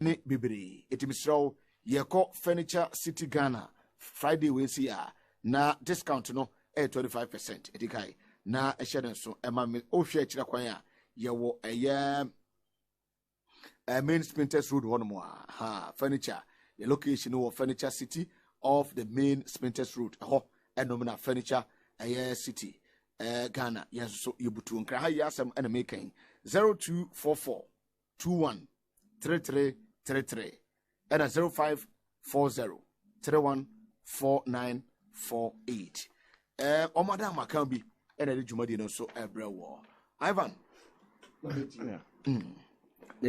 ne bibiri etimisraw yeko Furniture City Ghana Friday we see na discount no 25% edikai na ehye so ema me ohwe akira kwan a yewo main Sprinters Road hono ha furniture the location of Furniture City of the main Sprinters Road ho enomina furniture city Ghana yes so yebutu nkra ha yasem ena making 0244 21 3333 and 0540 31 4948 Omada Makambi and a Jumadi no so every war Ivan the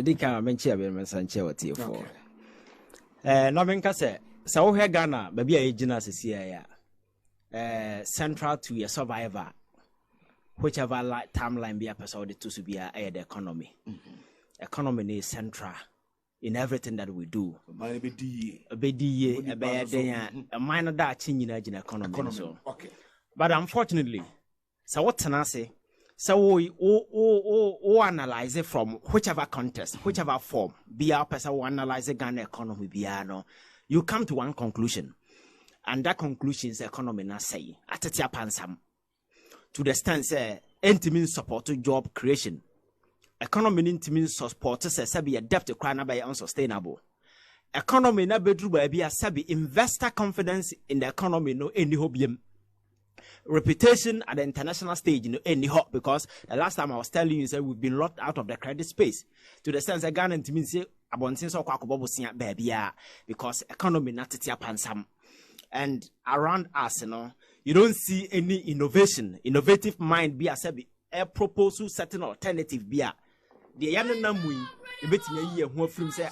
Dika mention Sanche what you for no menka say so here Ghana maybe a agent central to your survivor whichever timeline be a person to be the economy economy is central in everything that we do. A minor that changing in economy. So. Okay. But unfortunately, so what can I say? So we analyze it from whichever context, whichever form, be our person who analyze the Ghana economy, you come to one conclusion. And that conclusion is the economy not say at a pansam to the stance intimate support to job creation. Economy means support say be a debt crime by unsustainable. Economy na bedru ba be sabi investor confidence in the economy no any hobium. Reputation at the international stage no any hope because the last time I was telling you say we've been locked out of the credit space to the sense that Ghana means say abontin so kwakobo sia baby because economy na tetia pansam. And around us you don't see any innovative mind be a sabi a proposal certain alternative be a the yana namui ebetime ye ho afrim say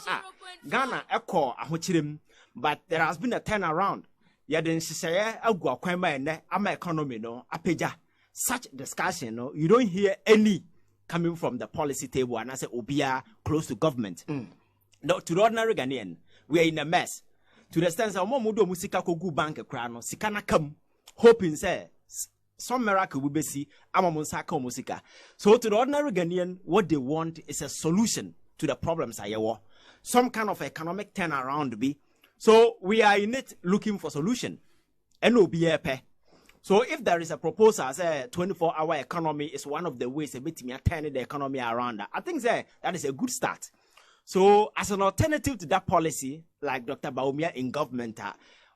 Ghana ekọ ahochirem but there has been a turnaround ya den hyehyeye agu akwan ma ene ama economy no apeja such discussion you don't hear any coming from the policy table and I say obia close to government no to the ordinary Ghanaian we are in a mess to the sense of momudo musika kogu bank kra no sika na kam hoping say some miracle will be see amamunsaka musika. So to the ordinary Ghanaian, what they want is a solution to the problems ayewo. Some kind of economic turnaround be. So we are in it looking for solution. NOBAP. So if there is a proposal, say 24-hour economy is one of the ways a bit me turning the economy around. I think that is a good start. So as an alternative to that policy, like Dr. Bawumia in government,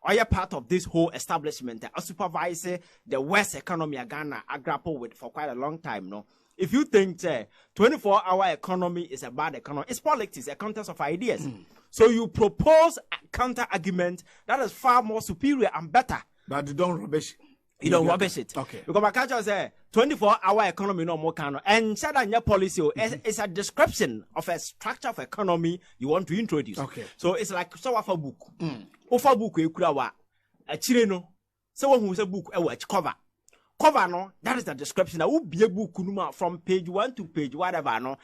or you're part of this whole establishment, a supervisor, the West economy Ghana, I grapple with for quite a long time. No, if you think 24-hour economy is a bad economy, it's politics, a contest of ideas. So you propose a counter argument that is far more superior and better. But you don't rubbish. You don't rubbish it. Okay. Because my culture say 24-hour economy no more can. And said that your policy is a description of a structure of economy you want to introduce. Okay. So it's like so of a book. Ofa book you could a chile no. So who's a book a watch cover. Cover no, that is the description. That would be a book from page 1 to page whatever no.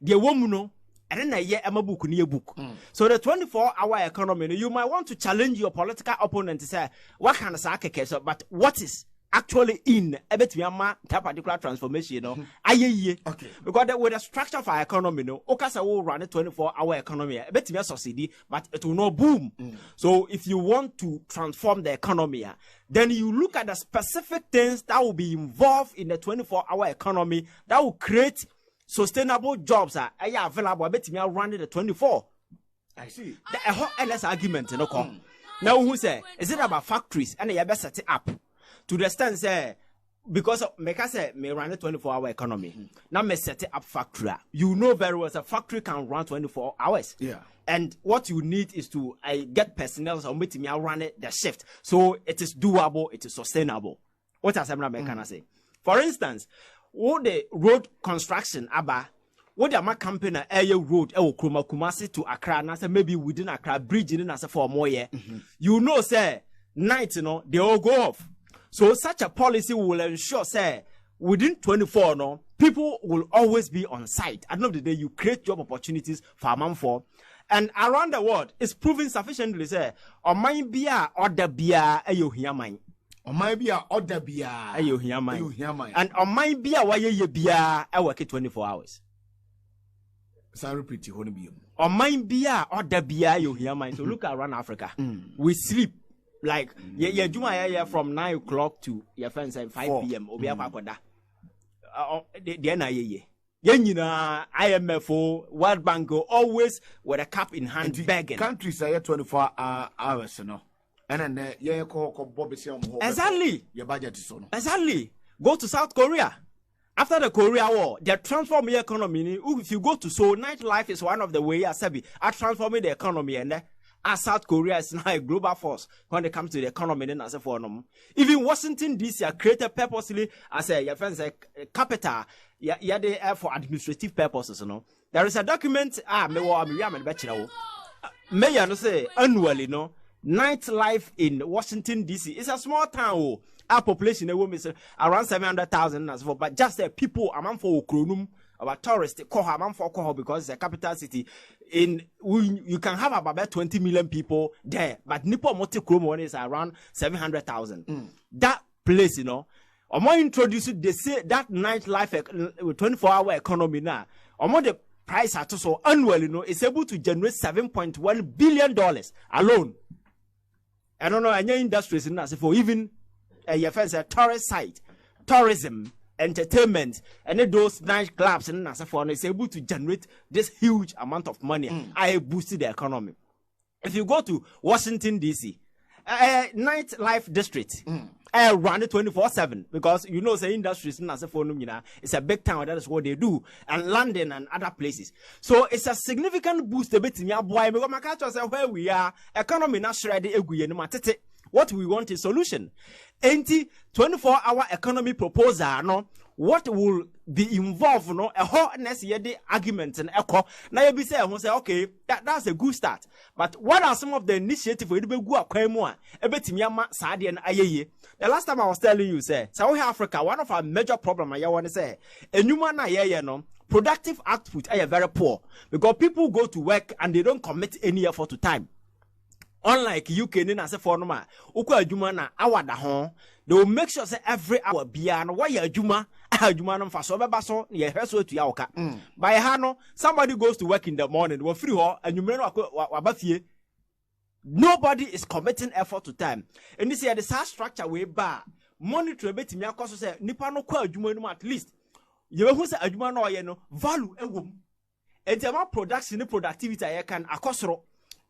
The woman no. And then a year a book near book. So the 24-hour economy, you might want to challenge your political opponent to say, what kind of sacrifice, but what is actually in a bit that particular transformation, okay. Because with the structure of our economy, Okasa will run a 24-hour economy, a bit of subsidy, but it will not boom. So if you want to transform the economy, then you look at the specific things that will be involved in the 24-hour economy that will create sustainable jobs are available. I bet me running the 24. I see. A hot LS argument, Now who say is it about factories and you better set it up to the stand say because of make us say me run a 24-hour economy. Now me set it up factory. You know very well a factory can run 24 hours. Yeah. And what you need is to get personnel so me run it the shift. So it is doable, it is sustainable. What has I say? For instance, what the road construction what the my company road Kumasi to Accra and say maybe within Accra bridge in as for more year. You know say night they all go off. So such a policy will ensure say within 24 people will always be on site. At the end of the day you create job opportunities for man for. And around the world it's proven sufficiently say or mine be or the beer here mine. On my be a order be a you hear mine. And on my be a why ye be a work 24 hours. So repeat you be or mind bia or the bia you hear mine. So look around Africa. We sleep like yeah from 9 o'clock to your friends at 5 p.m. Obi akwakoda. The na ye. IMF, World Bank always with a cap in hand begging. Countries are 24 hours, you know. And then exactly. Your budget is on. Exactly. Go to South Korea. After the Korea War, they transform the economy. If you go to Seoul, nightlife is one of the ways I transforming the economy, and as South Korea is now a global force when it comes to the economy. Then as a forum, even Washington DC are created purposely as a capital. Yeah, they are for administrative purposes. You know, there is a document. May I say annually, no. Nightlife in Washington DC is a small town. Our population is around 700,000 as well, but just the people among for Kronum, about tourists, among for Koho because it's a capital city. You can have about 20 million people there, but Nippon Moti Kromo is around 700,000. That place, you know, I'm more introduced. They say that nightlife 24-hour economy now. The price at so annually, you know, is able to generate $7.1 billion alone. I don't know any industries in that for even your friends a tourist site, tourism, entertainment, and those nightclubs and as for is able to generate this huge amount of money. I boosted the economy. If you go to Washington DC, nightlife district, run it 24/7 because you know the industries in as for it's a big town. That is what they do, and London and other places. So it's a significant boost. A bit in your boy because my country say where we are, economy not shredded. What we want is solution. 24-hour economy proposal, no, what will be involved, no, a whole next year the argument and echo. Now you be say, okay, that's a good start. But what are some of the initiatives for you to go acquire more? The last time I was telling you, say, South Africa, one of our major problems I want to say, no, productive output are very poor because people go to work and they don't commit any effort to time. Unlike UK, as a former, they will make sure that every hour beyond why you Juma for so basso, to Yauka. By Hano, somebody goes to work in the morning, we're free and you may not nobody is committing effort to time. And this year, the SARS structure way bar monitor a bit in your course say Nipano kwa Juma at least. You who say a Juma no value a woman. And the production productivity I can acosro.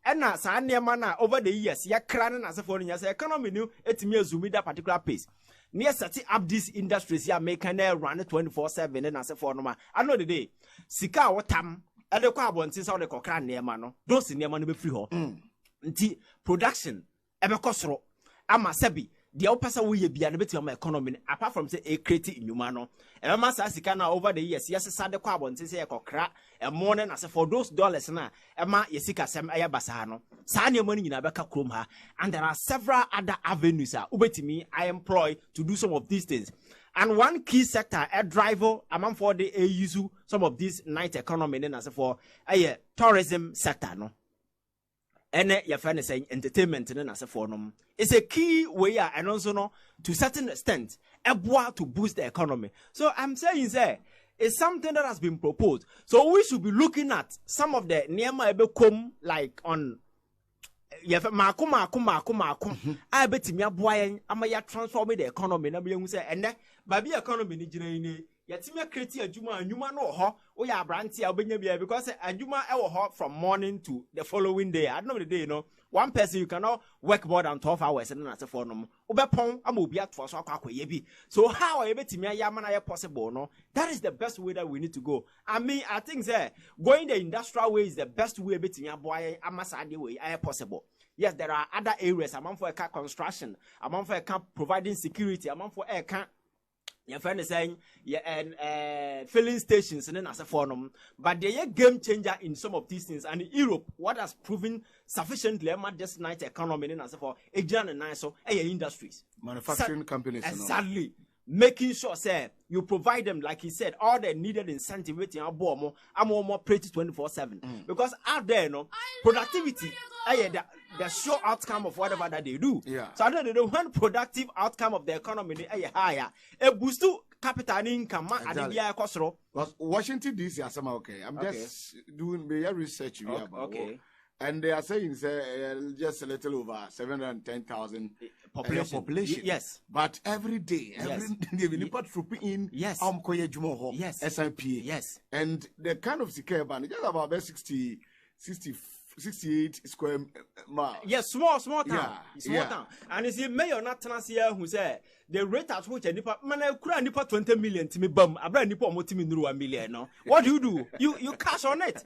And now, Sandia over the years, ya craning as a foreign as economy new, it's me zoom that particular pace. Near setting up these industries, ya make an air run 24/7 and as a foreigner. I know the day. Sika what tam, and the carbon since all the cockran near mano, those in your money be free ho. Production, ever cosro, ama sebi. The opasa we be a bit of my economy, apart from say a creative in humano. And I must ask Sikana over the years, yes, the carbon since a crack, a morning as for those dollars na, Emma Yesika Sam Aya Basano, sign your money in Abeka Krumha, and there are several other avenues. Me, I employ to do some of these things. And one key sector, a driver, among for the use some of these night economy, and as for a tourism sector, no. And your friend is saying entertainment and as a forum. It's a key way and also no to certain extent a boy to boost the economy. So I'm saying say it's something that has been proposed. So we should be looking at some of the Niama Ebekom like on I bet me a boy am I transforming the economy and say and baby economy ni Yatimia create a Juma and Juma no ho, or ya branty albania because a Juma hot from morning to the following day. I know the day, no. One person you cannot work more than 12 hours and as a phone. Obepon, I will be at for so yebi. So how are able to me yamana possible? No, that is the best way that we need to go. I mean, I think that going the industrial way is the best way between your boy and Masadi way possible. Yes, there are other areas among for a car construction, among for a camp providing security, among for a camp. Your friend is saying, and filling stations and then as a forum, but they are game changer in some of these things. And in Europe, what has proven sufficiently this night economy and as a for agent and so industries, manufacturing companies, exactly. Making sure, say, you provide them, like he said, all the needed incentive with your more pretty 24/7. Because out there, no productivity, the sure outcome of whatever that they do. Yeah. So I don't know one productive outcome of the economy higher. A boost to capital income adibia kosoro. Washington DC okay. I'm just doing my research about. Okay. And they are saying just a little over 710,000 population. Yes. But every day, they put troop in. Yes. Yes. SIP. Yes. And the kind of secure band, just about 68 square miles. Yes, small town. Small town. And you see, Mayor Natanas here who said the rate at which a nipa man I nipa 20 million to me bum, I brand nipa motimi nuru 1 million. No, what do? You cash on it,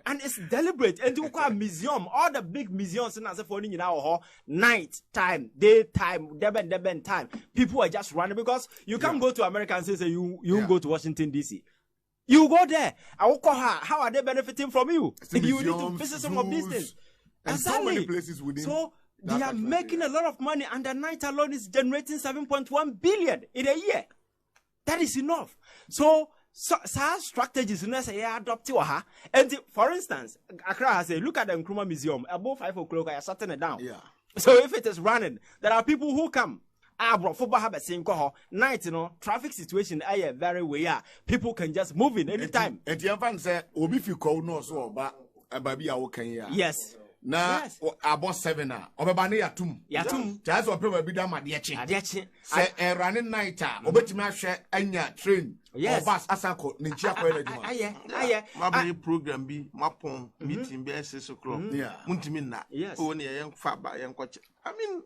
and it's deliberate. And you call museum, all the big museums in as a phone in our night time, daytime, deben time. People are just running because you can't go to America and say you go to Washington DC. You go there. I will call her. How are they benefiting from you? You need to visit some of these things. And so many places within. So they are making a lot of money, and the night alone is generating 7.1 billion in a year. That is enough. So strategies in say adopt to her. And for instance, Accra has look at the Nkrumah Museum above 5 o'clock. I are shutting it down. Yeah. So if it is running, there are people who come. Night, traffic situation are very way. People can just move in anytime. And your fan say, Obi fi call no so ba baby a wokan ya. Yes. Na about 7 na. Obeba na yatum. Just ope bi da made eche. Say running night obetimi ahwe anya train. Yes. Or bus asako ni nchi akwa ele djuma. Aye. Mabri program bi mapon meeting bi 6 o'clock. Muntimi na. O ne yen fa ba yen kwache. I mean,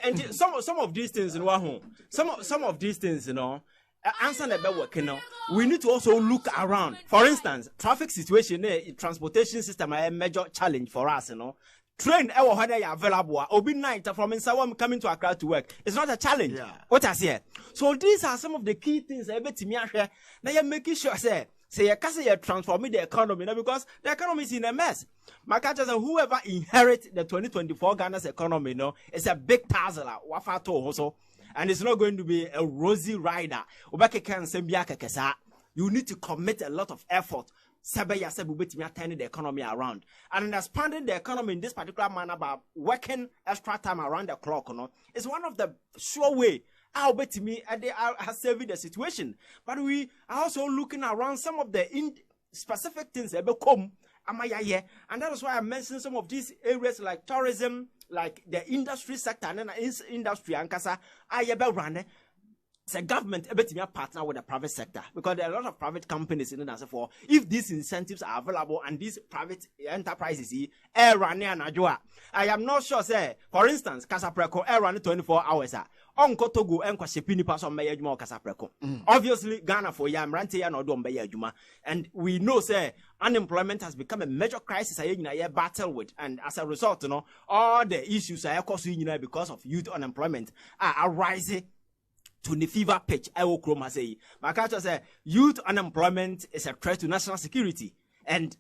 and some of these things in Wahoo, some of these things, answer the working. We need to also look around. For instance, traffic situation, transportation system, a major challenge for us. Train available. Obi night from Insawam coming to Accra to work. It's not a challenge. Yeah. What I say. So these are some of the key things. Now you're making sure say you can't transform the economy because the economy is in a mess. My catcher says whoever inherits the 2024 Ghana's economy, it's a big tazzler. Wafato also, and it's not going to be a rosy rider. You need to commit a lot of effort. Turning the economy around and expanding the economy in this particular manner by working extra time around the clock. Is one of the sure way. I'll bet to me and they are saving the situation. But we are also looking around some of the specific things that become and that is why I mentioned some of these areas like tourism, like the industry sector and industry and kasa the government partner with the private sector because there are a lot of private companies in it. For if these incentives are available and these private enterprises I am not sure say for instance Casapreco run 24 hours Onko Togo and Kwashipini pass on Mayajuma Casapreco. Obviously Ghana for Yam Rante and Odom Bayajuma, and we know say unemployment has become a major crisis I battle with, and as a result all the issues I because of youth unemployment are rising to the fever pitch. I will chroma say. My culture say youth unemployment is a threat to national security, and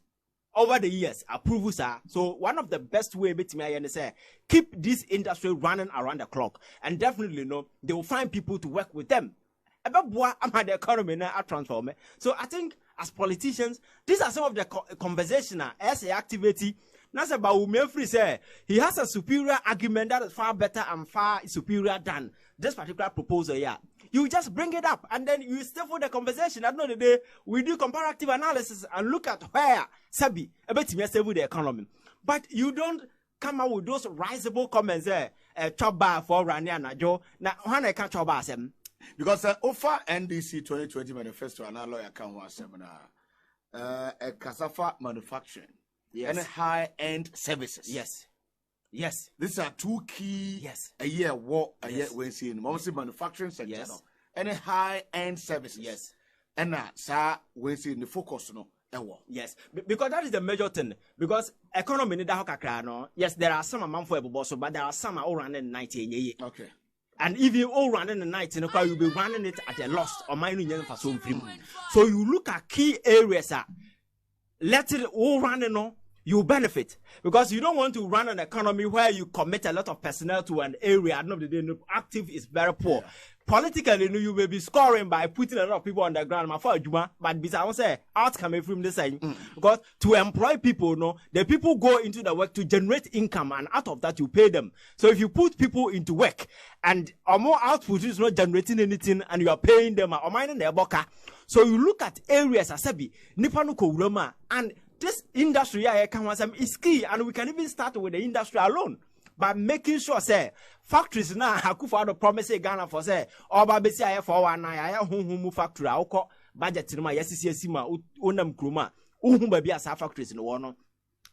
over the years, approvals are so one of the best way to say keep this industry running around the clock, and definitely they will find people to work with them. About the economy now transform. So I think as politicians, these are some of the conversation as a activity. That's about Umefri say he has a superior argument that is far better and far superior than this particular proposal here. You just bring it up and then you stay for the conversation. At the end of the day, we do comparative analysis and look at where Sabi about to save the economy. But you don't come out with those risible comments there. Chop bar for Rania and Joe. Now, when I can't chop bar them. Because offer NDC 2020 manifesto and our lawyer can one seminar. A cassava manufacturing. Yes. And high-end services. Yes. These are two key. Yes. A year war. A year we're seeing mostly manufacturing sector. Yes. And high-end services. Yes. And sir, we're seeing the focus Yes, because that is the major thing. Because economy need that yes, there are some amount for a boss, but there are some all running 90. Okay. And if you all run in the night, you'll be running it at a loss or mining for some free. So you look at key areas. Let it all run you benefit, because you don't want to run an economy where you commit a lot of personnel to an area. At the end of the day, active is very poor. Politically, you may be scoring by putting a lot of people on the ground, but besides, say outcome from the same, because to employ people, the people go into the work to generate income, and out of that you pay them. So if you put people into work and more output is not generating anything, and you are paying them or mining their boka, so you look at areas as Asabi, Nipanuko Roma, and this industry is key, and we can even start with the industry alone. By making sure, say, factories now, Hakufa the promise Ghana for say, or Babesi I for 1 factory, I'll call budget in my SCSima, Unam Kruma, baby as factories in the one.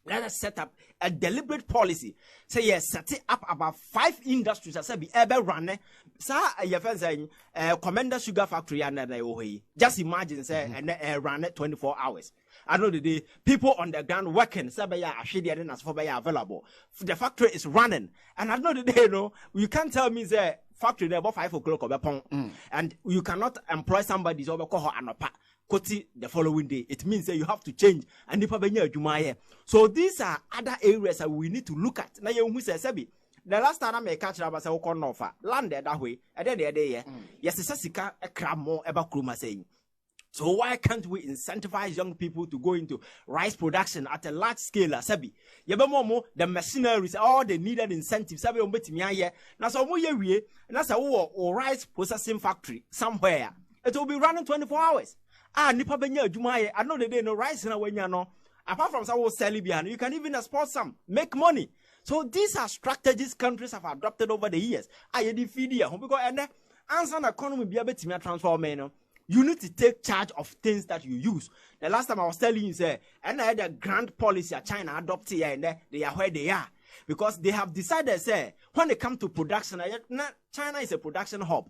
Let us set up a deliberate policy. Say, yes, set it up about 5 industries. I said, be ever run. Sir, your friend saying, Commander Sugar Factory, and just imagine, say, and run it 24 hours. I know the day people on the ground working, available. The factory is running, and I know the day, you can't tell me the factory there about 5 o'clock or and you cannot employ somebody over Koti the following day. It means that you have to change, and so these are other areas that we need to look at. Now you say, Sebi, the last time I catch up as a offer landed that way, and then the day, yes, it's a crab more about Kruma saying. So why can't we incentivize young people to go into rice production at a large scale? Sabi, the machineries, all the needed incentives. Sabi, now so we that's a rice processing factory somewhere. It will be running 24 hours. Nipa benya jumaye. I know the day no rice na wenya no. Apart from some selling behind, you can even export some, make money. So these are strategies countries have adopted over the years. I feed here because and answer the economy be able to transform. You need to take charge of things that you use. The last time I was telling you, say, and I had a grand policy at China adopted here, and they are where they are. Because they have decided, say, when they come to production, China is a production hub.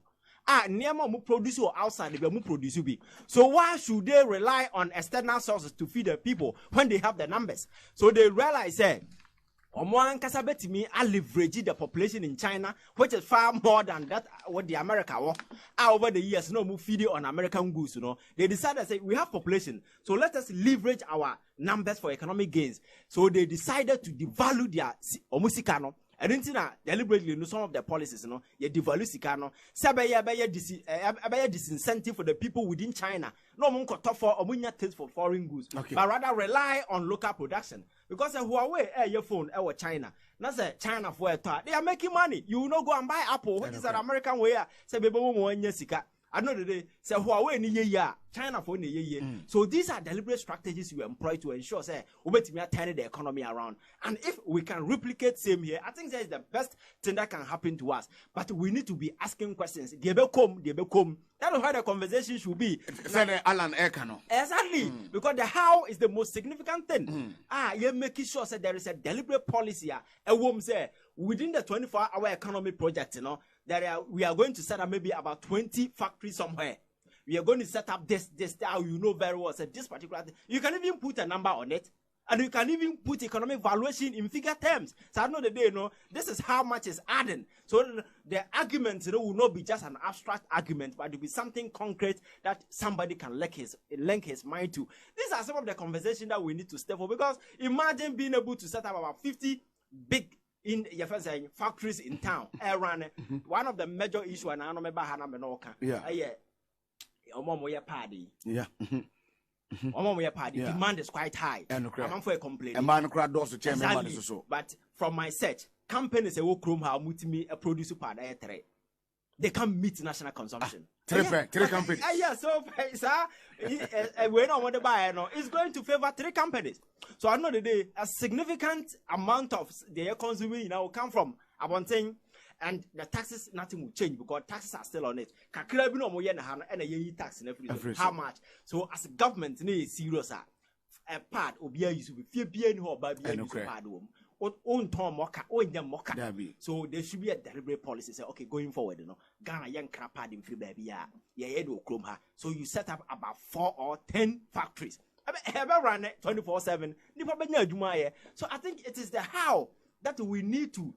Near mu produce or outside, they mu produce. So why should they rely on external sources to feed the people when they have the numbers? So they realize, say, I leverage the population in China, which is far more than that what the America over the years, move feeding on American goods, They decided to say we have population, so let us leverage our numbers for economic gains. So they decided to devalue their omusikano. I didn't know deliberately some of the policies, you devalue Sikano, disincentive for the people within China. No one could talk for Omunya taste for foreign goods, but rather rely on local production. Because Huawei, your phone, China. Not say China for a they are making money. You will not go and buy Apple, which is an American way. Say, I know the day, say Huawei ni ye China for ni ye. So these are deliberate strategies you employ to ensure, say, we turn the economy around. And if we can replicate same here, I think that is the best thing that can happen to us. But we need to be asking questions. They become. That is how the conversation should be. Alan Ekano. Exactly. Because the how is the most significant thing. You're making sure that there is a deliberate policy. A woman say within the 24-hour economy project, we are going to set up maybe about 20 factories somewhere. We are going to set up this, how you know very well. So this particular thing. You can even put a number on it. And you can even put economic valuation in figure terms. So I know the day, this is how much is adding. So the argument, will not be just an abstract argument, but it will be something concrete that somebody can link his mind to. These are some of the conversations that we need to step for. Because imagine being able to set up about 50 big factories in town. One of the major issues, and I remember party. Yeah. Demand is quite high. I'm for a complaint. But from my search, companies will chrome how multi a producer part they can meet national consumption. Three companies. So when I want to buy, it's going to favor 3 companies. So I know the day a significant amount of the consuming will come from Abonting. And the taxes, nothing will change because taxes are still on it. Tax in every how much? So as a government, serious a part will be used to be so there should be a deliberate policy. Say, okay, going forward, Ghana young crap in free baby, so you set up about 4 or 10 factories. Ever run it 24/7. So I think it is the how that we need to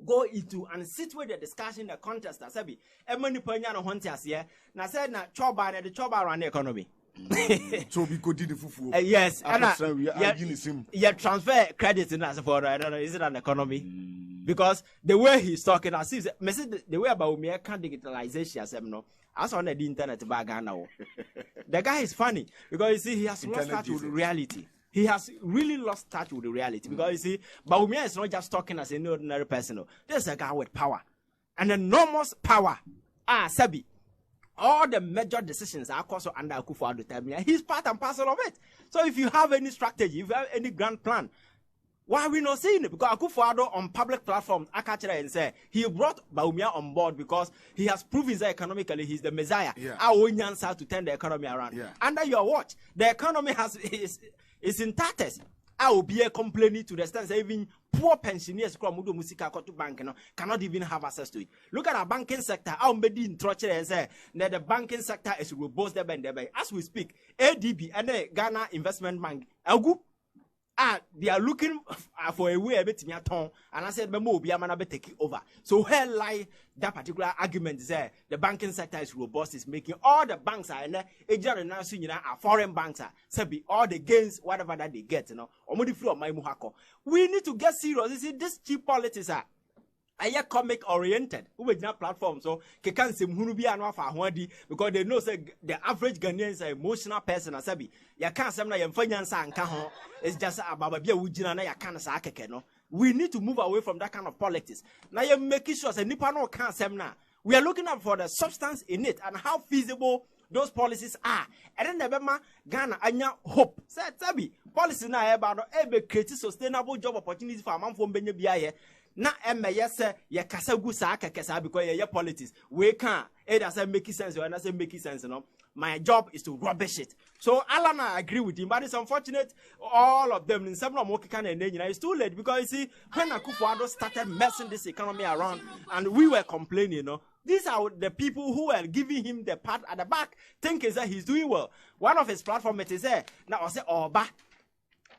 go into and sit with the discussion, the contest. I said, many panyano hunters here. Now said, na choba the choba around the economy. So we could do the fufu. Yes, and yeah, transfer credit in as for I don't know, is it an economy? Because the way he's talking, I see the way about me can digitalization as no. As on the internet bag now. The guy is funny because you see he has lost touch with reality. He has really lost touch with the reality because you see, Bawumia is not just talking as any ordinary person. There's a guy with power, an enormous power. Sabi, all the major decisions are also under Akufo-Addo time. He's part and parcel of it. So if you have any strategy, if you have any grand plan, why are we not seeing it? Because Akufo-Addo on public platforms, Akachara and say he brought Bawumia on board because he has proven that economically he's the messiah. Our Nyansa to turn the economy around. Under your watch, the economy is in tatters. I will be complaining to the extent that even poor pensioners cannot even have access to it. Look at our banking sector. I'll be in Troche and say that the banking sector is robust. As we speak, ADB and the Ghana Investment Bank, they are looking for a way a bit in and I said, Memo be a take over. So where lie that particular argument is there? The banking sector is robust, is making all the banks are in there, are foreign banks are all the gains, whatever that they get, we need to get serious. You see, this cheap politics are comic oriented. Who not platform so because they know say the average Ghanaian is an emotional person. Asabi, you can't say na yemfanyansa anka ho. It's just about bia wujina na ya can't say akeke no. We need to move away from that kind of politics. Now you making sure say nipa no can't say na. We are looking up for the substance in it and how feasible those policies are. And then the Ghana anya hope. Say Sabi, policy na about create sustainable job opportunities for man from benye biaye. Na yes ye kasa gu sa kekesa because ye politics we can it doesn't make sense or doesn't make sense no. My job is to rubbish it. So Alana agree with him, but it's unfortunate all of them in some of can and it's too late because you see when Akufo-Addo started messing this economy around and we were complaining, you know. These are the people who were giving him the pat at the back, thinking that he's doing well. One of his platforms is there. Now I say, oh, bah.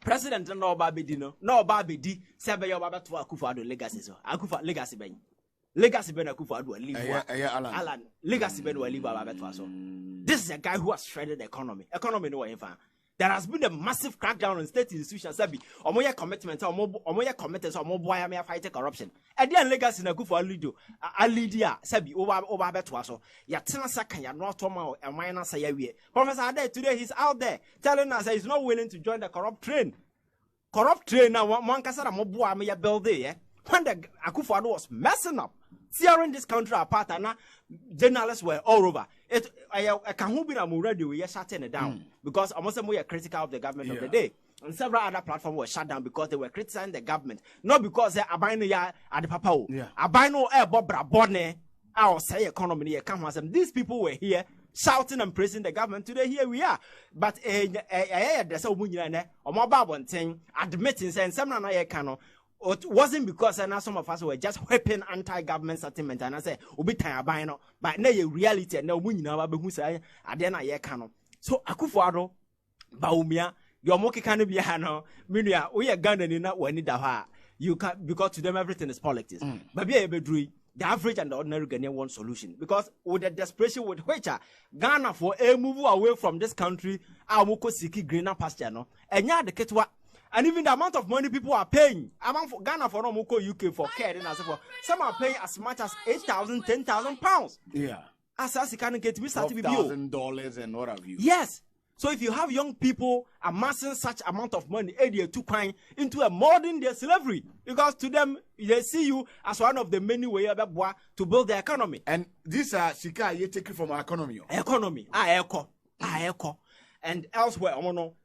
President no babedi no babedi sebe yo baba to Akufo-Addo legacy so Akufo legacy ben Akufo-Addo leave Alan legacy ben will leave baba to so this is a guy who has shredded the economy no way. There has been a massive crackdown on state institutions sabi omoye commitment omoye committed so omoboya me fight corruption e dey legacy na Akufo-Addo alidia sabi over to so ya tena saka ya no to ma eman na say ya Professor Ade today he's out there telling us that he's not willing to join the corrupt train now one kasa na moboa me ya build there when the Akufo-Addo was messing up tearing this country apart and journalists were all over it. I can't be ready. We are shutting it down because almost we are critical of the government of the day, and several other platforms were shut down because they were criticizing the government, not because they are buying at the papa. I buy no air bobra bonne. I'll say economy. These people were here shouting and praising the government. Today here we are, but there's a woman or more bad thing admitting saying some cano. It wasn't because some of us were just whipping anti-government sentiment and I say, "Ubi tayabino," but now reality and now we know who say, "Adena ye cano." So Akufo-Addo, Bawumia, your moki can be hano. Minia, we are Ghana in that when you can because to them everything is politics. But be able to the average and the ordinary Ghanaian want solution because with the desperation with which Ghana for a move away from this country, our moko siki greener pasture no, and yeah the ketwa. And even the amount of money people are paying, among for Ghana for Nomoko UK for care, and as for some are paying as much as 8,000, 10,000 pounds. Yeah. As you can get me started with $12,000 and what have you. Yes. So if you have young people amassing such amount of money, they too crying into a modern day slavery because to them they see you as one of the many ways to build the economy. And these are Sika you take it from our economy. Economy, echo, and elsewhere,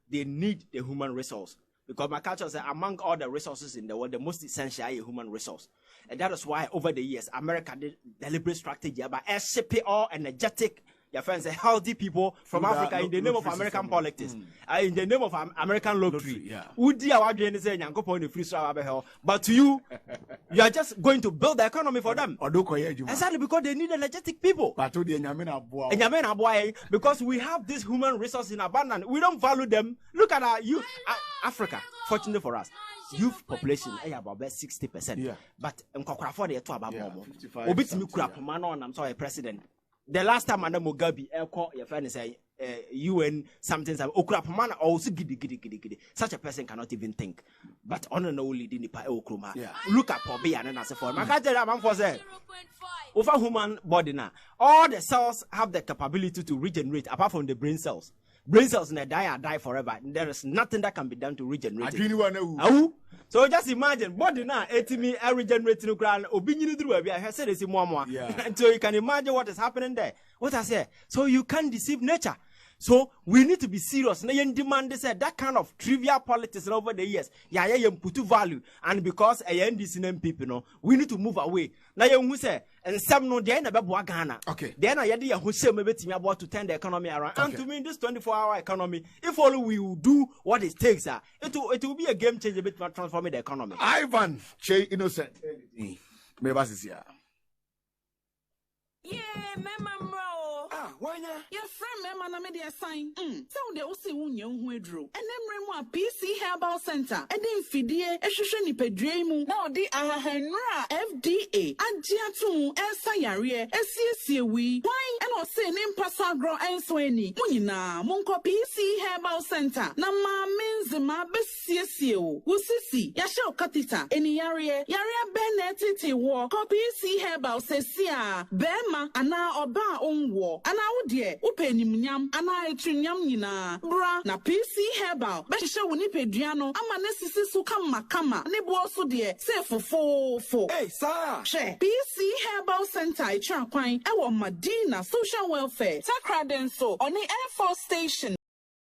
they need the human resource. Because my culture says among all the resources in the world, the most essential is human resource. And that is why over the years, America did deliberate strategy about shipping all energetic, your friends, healthy people from Africa in the name of American politics, in the name of American lottery. But to you, you are just going to build the economy for them. Exactly because they need energetic people. Because we have this human resource in abundance. We don't value them. Look at our youth. Africa, fortunately for us, youth population is about 60%. Yeah. But I'm sorry, president. The last time Madam Mugabe, your friend say, UN something Okrapamana also giddy. Such a person cannot even think. But on and only Dinipa Okruma. Look at Poppy and as a form. I can't tell you, man, for say. Over human body now, all the cells have the capability to regenerate apart from the brain cells. Brain cells in a die forever. There is nothing that can be done to regenerate. So just imagine body now, regenerating ground, obeying through I said it's more. And so you can imagine what is happening there. What I say. So you can't deceive nature. So we need to be serious. Now you demand that kind of trivial politics over the years. You put value, and because NDC people, we need to move away. Now you say, and some no they never Ghana. Okay. Then I had who say maybe about to turn the economy around. Okay. And to me, in this 24-hour economy, if all we will do what it takes, it will be a game changer, bit transforming the economy. Ivan Che Innocent. Yeah, mama. Your friend, Mama, made a sign. So they also won young who drew. And then PC Herbal Center. And then Fidie, a Shushani Pedremu. Now the Henra FDA. And Giatu, and Sayaria, SCSC we. Why? And was saying in Pasagro and Swaney. Munina, Munko PC Herbal Center. Nama means ma BCSU. Usisi, Yasho Katita. Any area, Yaria Benetiti war. Copy C Herbal Sesia. Bema, and now oba on war. And I would dear, open yam, and I trinyam yina, bra, na PC Herbal, but she will nip Adriano, ama necessary so come makama, nebo also dear, say for 4. Hey, sir, share PC Herbal Center, Champagne, our Medina social welfare, Sacra Denso, on the Air Force Station.